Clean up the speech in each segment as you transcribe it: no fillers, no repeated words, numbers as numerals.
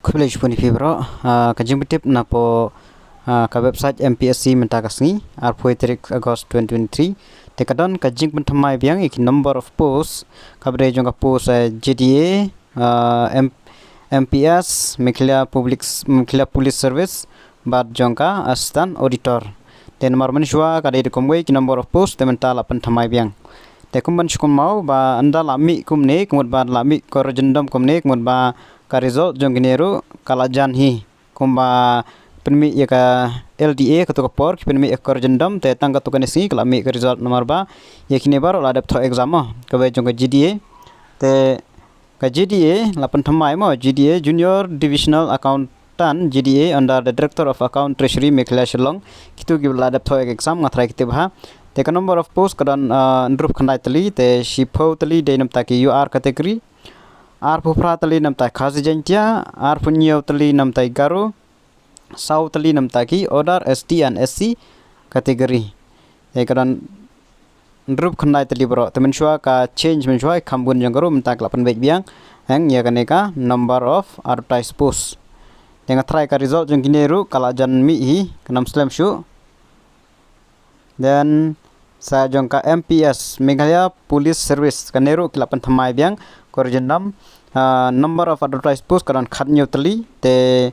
College pun fibro kajing betip na po ka website MPSC mentakasni arpoi 3 August 2023 tekadon kajing pun thamai biang ik number of posts kabre jonga post GDA MPS Mekhlia Police Service bad jongka assistant auditor ten marman shwa kada de komwe ki number of posts temental apan thamai biang te kumban shukum mau ba anda lami kumne kumut ba lami korjendom kumne kumut ba ka result jong gineru kalajan hi kumba penmi ya ka LDA ka to por penmi korjendom te tangga to kanisi kalami ka result nomor ba yakine bar la dap tho exam ka be jong GDA te ka GDA lapan thamai mo GDA junior divisional accountant GDA under the director of account treasury Mekhlia Shillong kitu gi la dap tho exam ngathrai kite bha te ka number of post kadan ndrup khandai tali te shipho tali de nam taki UR category ar phupra tali nam tai khazi jantia ar punyo tali nam tai garu sau tali nam taki order ST and SC category e kadan ndrup khandai tali bro temen shwa ka change men shwa khambun jang garu mentak lapan baik biang hang ya kaneka number of advertised posts yang try ka result jang gineru kala jan mi hi kanam slam shu then sa jongka MPS Meghalaya Police Service kaneru kilapan thamai biang korjendam number of advertised posts kadan khatnyo tali te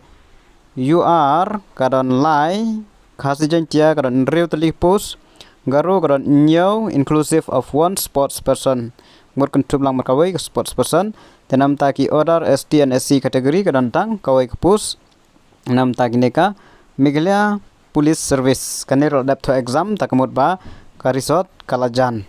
UR kadan lai khasi jantia kadan rew tali post garu kadan new inclusive of one sports person mur kuntub lang markawai sports person tenam taki order ST and SC category kadan tang kawai post nam taki neka Meghalaya Police Service kaneru dap to exam takamut ba karisot kalajan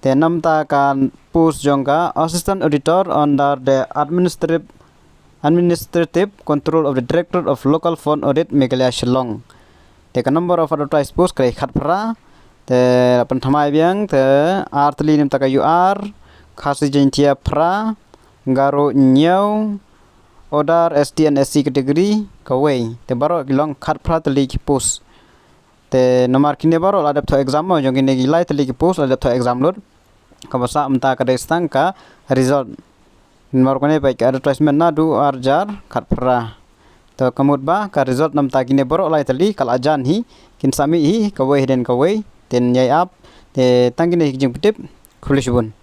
tenam ta kan post jongka assistant auditor under the administrative control of the director of local fund audit Mekhlia Shillong te ka number of advertised post kai khat pra te apan thamai biang te artli nim ta ka UR khasi jentia pra garo nyau order ST and SC category kawai te baro gilong khat pra tli ki post te nomor kini baro ladap tho exam mo jong kini gilai tli ki post ladap tho exam lor kabasa amta ka destang ka result nomor kone baik advertisement na du arjar khat pra to kamut ba ka result nam ta kini baro lai tli kal ajan hi kin sami hi kawai den kawai ten yai ap te tangine jing pitip khulish bun